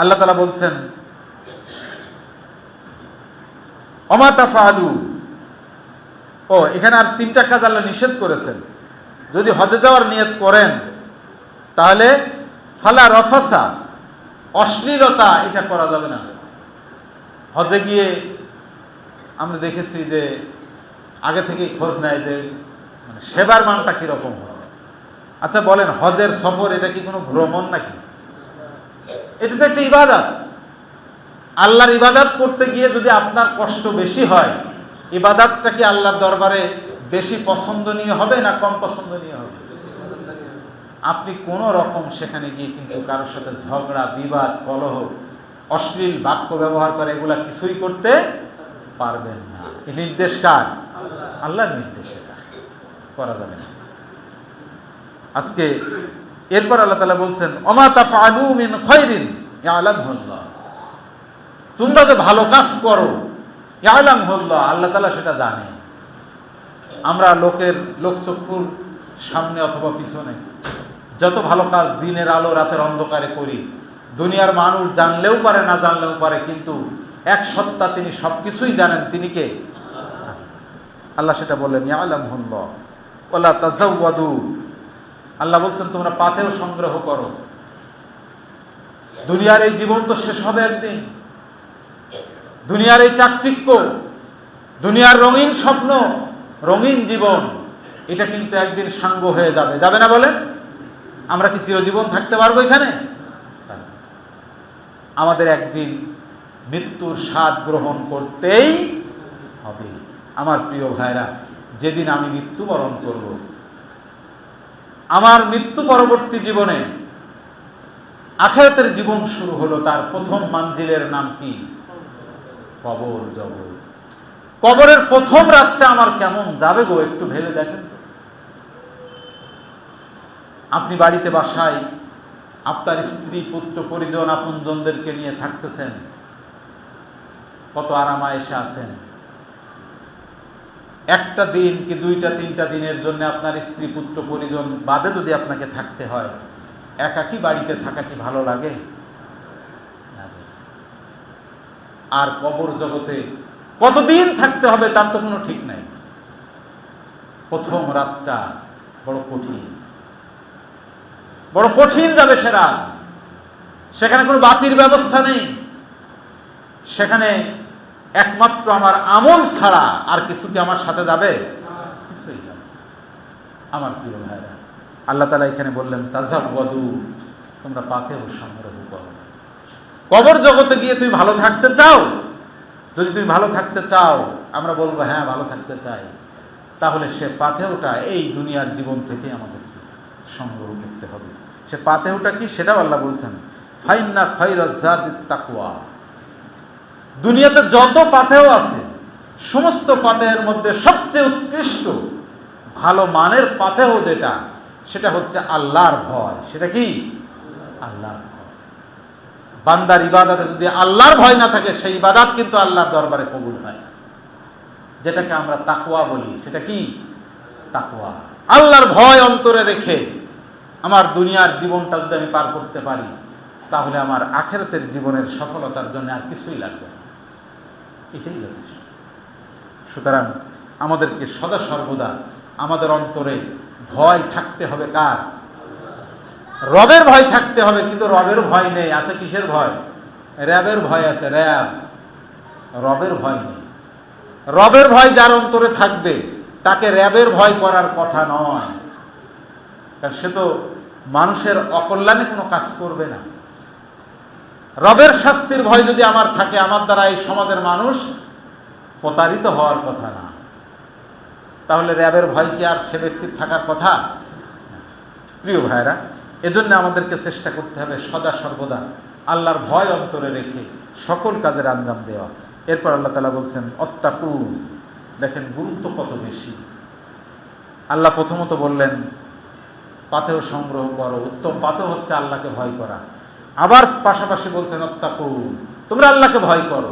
আল্লাহ তাআলা বলছেন ওমা তাফআলু, এখানে আর 3টা কাজ আল্লাহ নিষেধ করেছেন। যদি হজে যাওয়ার নিয়ত করেন তাহলে ফালা রফাসা, অশ্লীলতা এটা করা যাবে না। হজে গিয়ে আমরা দেখেছি যে আগে থেকেই খোঁজ নেয় যে মানে সেবার মানটা কিরকম হবে। আচ্ছা বলেন, হজের সফর এটা কি কোনো ভ্রমণ নাকি? এটা তো একটা ইবাদত। আল্লাহর ইবাদত করতে গিয়ে যদি আপনার কষ্ট বেশি হয়, ইবাদতটা কি আল্লাহর দরবারে বেশি পছন্দনীয় হবে না কম পছন্দনীয় হবে? আপনি কোনো রকম সেখানে গিয়ে কিন্তু কারোর সাথে ঝগড়া, বিবাদ, কলহ, অশ্লীল বাক্য ব্যবহার করে এগুলা কিছুই করতে পারবেন না। এই নির্দেশ কার? আল্লাহর নির্দেশ, এটা করা যাবে না। আজকে এরপর আল্লাহ তাআলা বলছেন ওমা তাফআলু মিন খায়রিন ইয়ালামহুল্লাহ, তোমরা যে ভালো কাজ করো ইয়ালামহুল্লাহ, আল্লাহ তাআলা সেটা জানে। আমরা লোকচক্ষুর সামনে অথবা পিছনে যত ভালো কাজ দিনের আলো রাতের অন্ধকারে করি, দুনিয়ার মানুষ জানলেও পারে না জানলেও পারে, কিন্তু এক সত্তা তিনি সবকিছুই জানেন। তিনি কে? আল্লাহ সেটা বললেন ইয়ালামহুল্লাহ ওয়ালা তাযাওয়াদু, আল্লাহ বলছেন তোমরা পাথেয় সংগ্রহ করো। দুনিয়ার এই জীবন তো শেষ হবে একদিন। দুনিয়ার এই চাকচিক্য, দুনিয়ার রঙিন স্বপ্ন, রঙিন জীবন, এটা কিন্তু একদিন সাঙ্গ হয়ে যাবে, যাবে না বলেন? আমরা কি চিরজীবন থাকতে পারবো এখানে? আমাদের একদিন মৃত্যুর স্বাদ গ্রহণ করতেই হবে। আমার প্রিয় ভাইরা, যেদিন আমি মৃত্যুবরণ করব, আমার মৃত্যু পরবর্তী জীবনে আখিরাতের জীবন শুরু হলো। তার প্রথম মানজিলের নাম কি? কবর জগৎ। কবরের প্রথম রাতটা আমার কেমন যাবে গো, একটু ভেবে দেখেন তো। আপনি বাড়িতে বাসায় আপনার স্ত্রী, পুত্র, পরিজন, আপনজনদেরকে নিয়ে থাকতেছেন, কত আরামায়েশে আছেন। একটা দিন কি 2টা 3টা দিনের জন্য আপনার স্ত্রী, পুত্র, পরিজন বাদে যদি আপনাকে থাকতে হয়, একাকী বাড়িতে থাকা কি ভালো লাগে? আর কবর জগতে কতদিন থাকতে হবে তার তো কোনো ঠিক নাই। প্রথম রাতটা বড় কঠিন, বড় কঠিন যাবে সে রাত। সেখানে কোনো বাতির ব্যবস্থা নেই, সেখানে একমাত্র আমার আমল ছাড়া আর কিছু কি আমার সাথে যাবে? কিছুই যাবে। আমার প্রিয় ভাইরা, আল্লাহ তাআলা এখানে বললেন তাযাওয়াদু, তোমরা পাথেয় সংগ্রহ করো। কবর জগতে গিয়ে তুমি ভালো থাকতে চাও? যদি তুমি ভালো থাকতে চাও, আমরা বলবো হ্যাঁ ভালো থাকতে চাই, তাহলে সে পাথেয়টা এই দুনিয়ার জীবন থেকে আমাদের সংগ্রহ করতে হবে। সে পাথেয়টা কি সেটাও আল্লাহ বলছেন ফাইন্না খায়রাজ যাদিত তাকওয়া। দুনিয়াতে যত পাথেয় আছে, সমস্ত পাথেয়ের মধ্যে সবচেয়ে উৎকৃষ্ট ভালো মানের পাথেয় যেটা, সেটা হচ্ছে আল্লাহর ভয়। সেটা কি? আল্লাহর ভয়। বান্দার ইবাদতে যদি আল্লাহর ভয় না থাকে, সেই ইবাদত কিন্তু আল্লাহর দরবারে কবুল হয় না। যেটাকে আমরা তাকওয়া বলি, সেটা কি? তাকওয়া। আল্লাহর ভয় অন্তরে রেখে আমার দুনিয়ার জীবনটা যদি আমি পার করতে পারি, তাহলে আমার আখিরাতের জীবনের সফলতার জন্য আর কিছুই লাগবে না, এটাই যথেষ্ট। সুতরাং আমাদেরকে সদা সর্বদা আমাদের অন্তরে ভয় থাকতে হবে। কার? রবের ভয় থাকতে হবে। কিন্তু রবের ভয় নেই, আছে কিসের ভয়? র্যাবের ভয় আছে, র্যাব। রবের ভয় নেই। রবের ভয় যার অন্তরে থাকবে, তাকে র্যাবের ভয় করার কথা নয়, কারণ সে তো মানুষের অকল্যাণে কোনো কাজ করবে না। রবের শাস্তির ভয় যদি আমার থাকে, আমার দ্বারা এই সমাজের মানুষ প্রতারিত হওয়ার কথা না, তাহলে র্যাবের ভয় কি আর সে ব্যক্তির থাকার কথা? প্রিয় ভাইরা, এজন্য আমাদেরকে চেষ্টা করতে হবে সদা সর্বদা আল্লাহর ভয় অন্তরে রেখে সকল কাজের আঞ্জাম দেওয়া। এরপর আল্লাহ তাআলা বলছেন অত্তাকু। দেখেন গুরুত্ব কত বেশি। আল্লাহ প্রথমত বললেন পাথেয় সংগ্রহ করো। উত্তম পাথেয় হচ্ছে আল্লাহকে ভয় করা। আবার পাশাপাশি বলছেন অত্তাকু, তোমরা আল্লাহকে ভয় করো।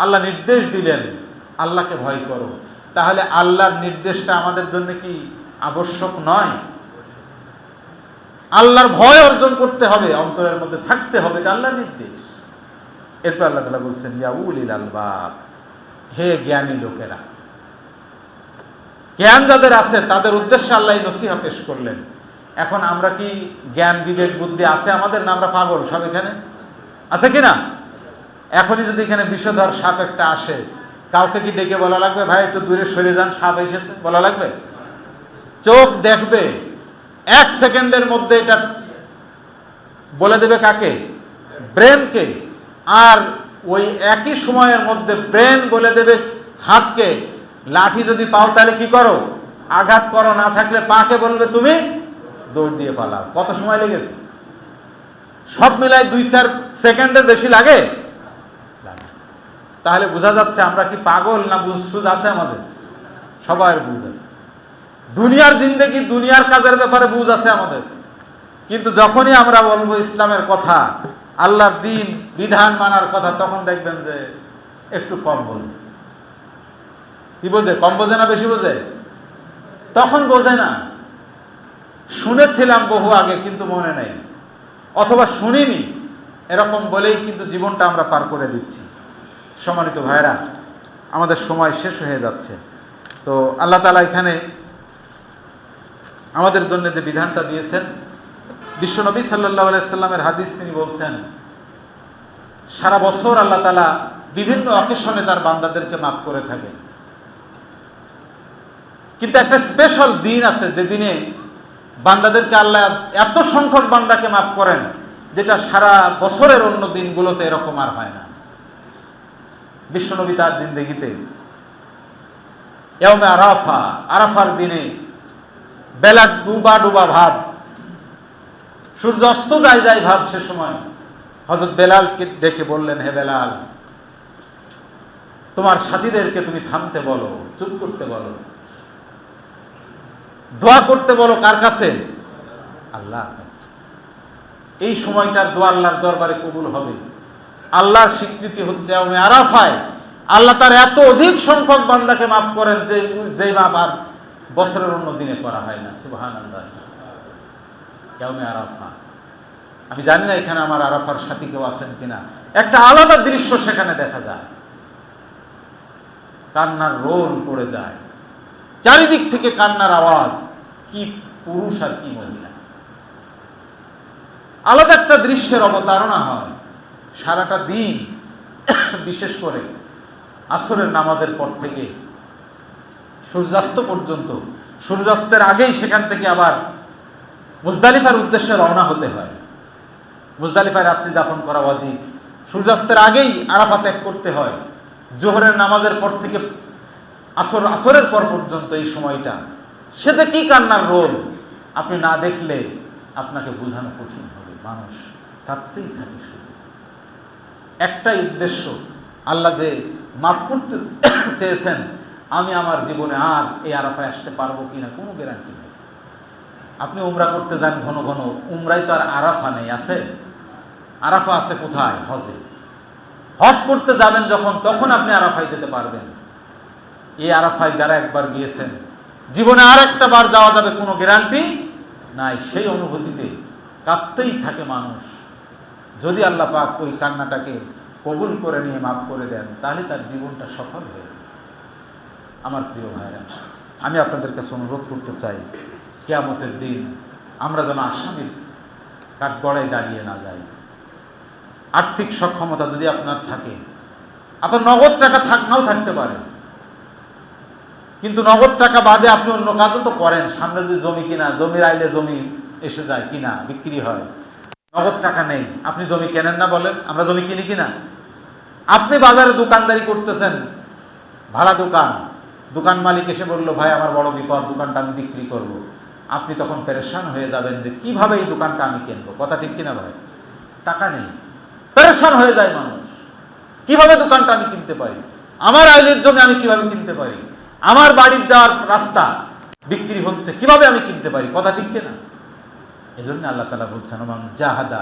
আল্লাহ নির্দেশ দিলেন আল্লাহকে ভয় করো। তাহলে আল্লাহর নির্দেশটা আমাদের জন্য কি আবশ্যক নয়? আল্লাহর ভয় অর্জন করতে হবে, অন্তরের মধ্যে থাকতে হবে, এটা আল্লাহর নির্দেশ। এরপর আল্লাহ তাআলা বলছেন ইয়া উলিল আলবাব, হে জ্ঞানী লোকেরা। জ্ঞান যাদের আছে তাদের উদ্দেশ্যে আল্লাহ এই নসিহত পেশ করলেন। এখন আমরা কি জ্ঞান বিবেক বুদ্ধি আছে আমাদের, না আমরা পাগল সব? এখানে আছে কি না? এখনই যদি এখানে বিষধর সাপ একটা আসে, কাউকে কি ডেকে বলা লাগবে ভাই একটু দূরে সরে যান, সাপ এসেছে? বলা লাগবে? চোখ দেখবে, 1 সেকেন্ডের মধ্যে এটা বলে দেবে কাকে? ব্রেনকে। আর ওই একই সময়ের মধ্যে ব্রেন বলে দেবে হাতকে, লাঠি যদি পাও তাহলে কি করো? আঘাত করো, না থাকলে পাকে বলবে তুমি দৌড় দিয়ে পালাও। কত সময় লেগেছে? সব মিলাই 2-4 সেকেন্ডের বেশি লাগে? তাহলে বোঝা যাচ্ছে আমরা কি পাগল, না বুঝ সুঝ আছে আমাদের? সবার বুঝ আছে। দুনিয়ার জিন্দেগি, দুনিয়ার কাজের ব্যাপারে বুঝ আছে আমাদের। কিন্তু যখনই আমরা বলবো ইসলামের কথা, আল্লাহর দিন বিধান মানার কথা, তখন দেখবেন যে একটু কম বোঝে। কি বোঝে? কম বোঝে না বেশি বোঝে? তখন বোঝে না। শুনেছিলাম বহু আগে কিন্তু মনে নেই, অথবা শুনিনি, এরকম বলেই কিন্তু জীবনটা আমরা পার করে দিচ্ছি। সম্মানিত ভাইরা, আমাদের সময় শেষ হয়ে যাচ্ছে। তো আল্লাহ তাআলা এখানে আমাদের জন্য যে বিধানটা দিয়েছেন, বিশ্বনবী সাল্লাল্লাহু আলাইহি সাল্লামের হাদিস, তিনি বলছেন সারা বছর আল্লাহ তাআলা বিভিন্ন অকেশনে তার বান্দাদেরকে মাফ করে থাকেন, কিন্তু একটা স্পেশাল দিন আছে যে দিনে বান্দাদেরকে আল্লাহ এত সংখ্যক বান্দাকে মাফ করেন, যেটা সারা বছরের অন্য দিনগুলোতে এরকম আর হয় না। বিশ্বনবী তার জিন্দেগিতে ইয়াউমে আরাফা, আরাফার দিনে বেলা ডুবা ডুবা ভাব, সূর্য অস্ত যায় যায় ভাব, সে সময় হযরত বেলালকে ডেকে বললেন, হে বেলাল, তোমার সাথীদেরকে তুমি থামতে বলো, চুপ করতে বলো, দোয়া করতে বলো। কার কাছে? আল্লাহর কাছে। এই সময়টার দোয়া আল্লাহর দরবারে কবুল হবে। আল্লাহর স্বীকৃতি হচ্ছে ইয়াউমে আরাফায় আল্লাহ তার এত অধিক সংখ্যক বান্দাকে মাফ করেন যে মাফ আর বছরের অন্য দিনে করা হয় না। সুবহানাল্লাহ। ইয়াউমে আরাফা, আমি জানি না এখানে আমার আরাফার সাথী কেউ আছেন কিনা, একটা আলাদা দৃশ্য সেখানে দেখা যায়। কান্নার রোল পড়ে যায়, চারিদিক থেকে কান্নার আওয়াজ, কি পুরুষ আর কি মহিলা, আলাদা একটা দৃশ্যের অবতারণা হয় সারাটা দিন। বিশেষ করে আসরের নামাজের পর থেকে সূর্যাস্ত পর্যন্ত, সূর্যাস্তের আগেই সেখান থেকে আবার মুজদালিফার উদ্দেশ্যে রওনা হতে হয়। মুজদালিফায় রাত্রি যাপন করা ওয়াজিব। সূর্যাস্তের আগেই আরাফা ত্যাগ করতে হয়। জোহরের নামাজের পর থেকে আসরের পর পর্যন্ত এই সময়টা, সে যে কি কান্নার রোল, আপনি না দেখলে আপনাকে বোঝানো কঠিন হবে। মানুষ কাঁদতেই থাকে, শুধু একটাই উদ্দেশ্য, আল্লাহ যে মাফ করতে চেয়েছেন, আমি আমার জীবনে আর এই আরাফায় আসতে পারবো কিনা কোনো গ্যারান্টি নেই। আপনি উমরা করতে যান ঘন ঘন, উমরাই তো আর আরাফা নেই, আছে? আরাফা আছে কোথায়? হজে। হজ করতে যাবেন যখন, তখন আপনি আরাফায় যেতে পারবেন। এই আরাফায় যারা একবার গিয়েছেন, জীবনে আর একটা বার যাওয়া যাবে কোনো গ্যারান্টি নাই। সেই অনুভূতিতে কাঁদতেই থাকে মানুষ। যদি আল্লাহ পাক ওই কান্নাটাকে কবুল করে নিয়ে মাফ করে দেন, তাহলে তার জীবনটা সফল হয়ে যাবে। আমার প্রিয় ভাইরা, আমি আপনাদের কাছে অনুরোধ করতে চাই, কিয়ামতের দিন আমরা যেন আসামির কাঠগড়ায় দাঁড়িয়ে না যাই। আর্থিক সক্ষমতা যদি আপনার থাকে, আপনার নগদ টাকা নাও থাকতে পারে, কিন্তু নগদ টাকা বাদে আপনি অন্য কাজও তো করেন। সামনে যদি জমি কিনা, জমির আইলে জমি এসে যায়, কিনা বিক্রি হয়, নগদ টাকা নেই, আপনি জমি কেনেন না? বলেন, আমরা জমি কিনি কিনা? আপনি বাজারে দোকানদারি করতেছেন, ভাড়া দোকান, দোকান মালিক এসে বলল, ভাই আমার বড় বিপদ, দোকানটা আমি বিক্রি করব। আপনি তখন পেরেশান হয়ে যাবেন যে কিভাবে এই দোকানটা আমি কিনবো। কথা ঠিক কিনা ভাই? টাকা নেই, পেরেশান হয়ে যায় মানুষ। কিভাবে দোকানটা আমি কিনতে পারি? আমার আইলের জমি আমি কিভাবে কিনতে পারি? আমার বাড়ির যাওয়ার রাস্তা বিক্রি হচ্ছে, কিভাবে আমি কিনতে পারি? কথা ঠিক কিনা? এজন্য আল্লাহ তাআলা বলছেন, মান জাহাদা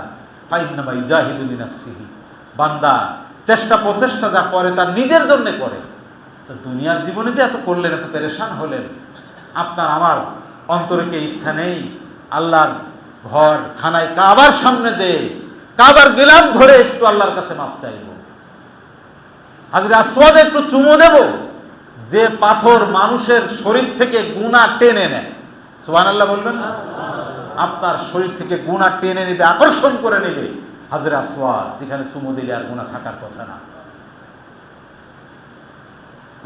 ফাইন্নামা ইউজাহিদু লিনাফসিহি, বান্দা চেষ্টা প্রচেষ্টা যা করে তার নিজের জন্য করে। তো দুনিয়ার জীবনে যে এত করলেন, এত পেরেশান হলেন, আপনার আমার অন্তরে কি ইচ্ছা নেই আল্লাহর ঘর খানায় কাবার সামনে যে কাবার গিলাফ ধরে একটু আল্লাহর কাছে মাপ চাইব, হাজরে আসওয়াদে একটু চুমো দেব, যে পাথর মানুষের শরীর থেকে গুনাহ টেনে নেয়। সুবহানাল্লাহ বলবেন না? আপনার শরীর থেকে গুনাহ টেনে নেবে, আকর্ষণ করে নেবে হাজরে আসওয়াদ, যেখানে চুমো দিলে আর গুনাহ থাকার কথা না।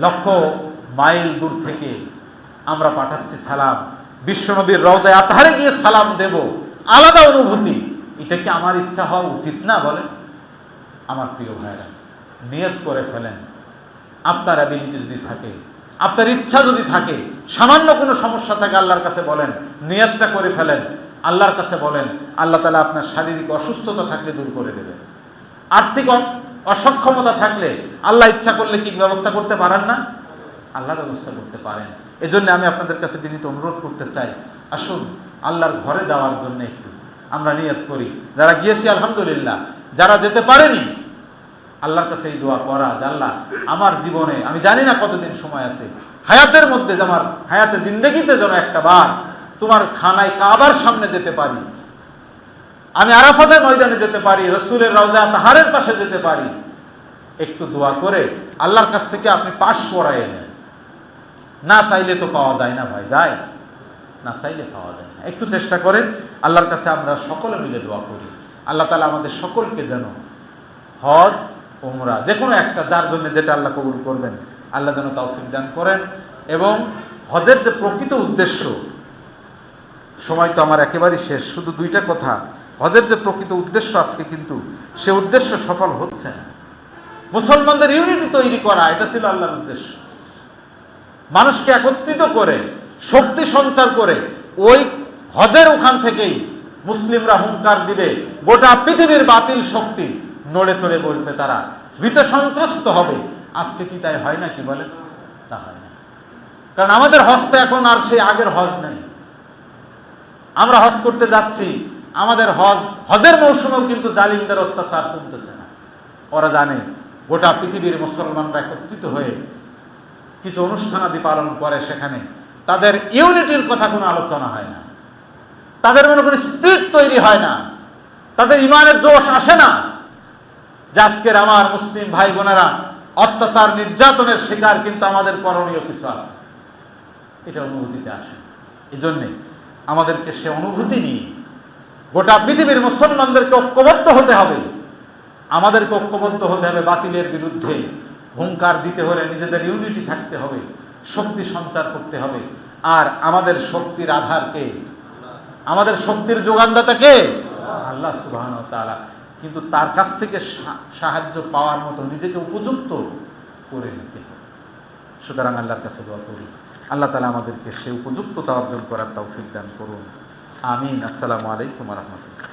লক্ষ মাইল দূর থেকে আমরা পাঠাচ্ছি সালাম, বিশ্বনবীর রওজায়ে আতহারে গিয়ে সালাম দেব, আলাদা অনুভূতি। এটা কি আমার ইচ্ছা হওয়া উচিত না বলেন? আমার প্রিয় ভাইরা, নিয়ত করে ফেলেন। আপনার অ্যাবিলিটি যদি থাকে, আপনার ইচ্ছা যদি থাকে, সামান্য কোনো সমস্যা থাকে আল্লাহর কাছে বলেন, নিয়তটা করে ফেলেন, আল্লাহর কাছে বলেন। আল্লাহ তাআলা আপনার শারীরিক অসুস্থতা থাকলে দূর করে দেবেন। আর্থিক অসক্ষমতা থাকলে আল্লাহ ইচ্ছা করলে কি ব্যবস্থা করতে পারেন না? আল্লাহ ব্যবস্থা করতে পারেন। এজন্য আমি আপনাদের কাছে বিনীত অনুরোধ করতে চাই, আসুন আল্লাহর ঘরে যাওয়ার জন্য একটু আমরা নিয়ত করি। যারা গিয়েছি আলহামদুলিল্লাহ, যারা যেতে পারেনি আল্লাহর কাছে এই দোয়া করা যে আল্লাহ আমার জীবনে, আমি জানি না কতদিন সময় আছে, হায়াতের মধ্যে, আমার হায়াতে জিন্দেগিতে যেন একটা বার তোমার খানায় কাবার সামনে যেতে পারি, আমি আরাফাতের ময়দানে যেতে পারি, রাসূলের রওজা তাহারের পাশে যেতে পারি। একটু দোয়া করে আল্লাহর কাছ থেকে আপনি পাশ করায় নেন। না চাইলে তো পাওয়া যায় না ভাই, যায় না, চাইলে পাওয়া যায় না। একটু চেষ্টা করেন। আল্লাহর কাছে আমরা সকলে মিলে দোয়া করি, আল্লাহ তাআলা আমাদের সকলকে যেন হজ উমরা যে কোনো একটা, যার জন্য যেটা আল্লাহ কবুল করবেন, আল্লাহ যেন তৌফিক দান করেন। এবং হজের যে প্রকৃত উদ্দেশ্য, সময় তো আমার একেবারেই শেষ, শুধু দুইটা কথা। হজের যে প্রকৃত উদ্দেশ্য আজকে কিন্তু সে উদ্দেশ্য সফল হচ্ছে না। মুসলমানদের ইউনিটি তৈরি করা, এটা ছিল আল্লাহর উদ্দেশ্য। মানুষকে একত্রিত করে, শক্তি সঞ্চার করে, ওই হজের ওখান থেকেই মুসলিমরা হুঙ্কার দিবে, গোটা পৃথিবীর বাতিল শক্তি নড়ে চড়ে বসবে, তারা ভীত সন্ত্রস্ত হবে। আজকে কি তাই হয় না? কি বলেন? তা হয় না। কারণ আমাদের হজ তো এখন আর সেই আগের হজ নেই। আমরা হজ করতে যাচ্ছি, আমাদের হজের মৌসুমেও কিন্তু জালিমদের অত্যাচার কমতেছে না। ওরা জানে গোটা পৃথিবীর মুসলমানরা একত্রিত হয়ে কিছু অনুষ্ঠানাদি পালন করে, সেখানে তাদের ইউনিটির কথা কোনো আলোচনা হয় না, তাদের মনে কোনো স্পিরিট তৈরি হয় না, তাদের ইমানের জোশ আসে না যে আজকের আমার মুসলিম ভাই বোনেরা অত্যাচার নির্যাতনের শিকার, কিন্তু আমাদের করণীয় কিছু আছে, এটা অনুভূতিতে আসে। এই জন্যে আমাদেরকে সে অনুভূতি নিয়ে গোটা পৃথিবীর মুসলমানদেরকে ঐক্যবদ্ধ হতে হবে। আমাদেরকে ঐক্যবদ্ধ হতে হবে বাতিলের বিরুদ্ধে। হুঙ্কার দিতে হলে নিজেদের ইউনিটি থাকতে হবে, শক্তি সঞ্চার করতে হবে। আর আমাদের শক্তির আধার কে? আমাদের শক্তির যোগানদাতা কে? আল্লাহ সুবহানাহু ওয়া তাআলা। কিন্তু তার কাছ থেকে সাহায্য পাওয়ার মতো নিজেকে উপযুক্ত করে নিতে হবে। সুতরাং আল্লাহর কাছে দোয়া করি, আল্লাহ তাআলা আমাদেরকে সে উপযুক্ততা অর্জন করার তৌফিক দান করুন। আমিন। আসসালামু আলাইকুম ওয়া রাহমাতুল্লাহ।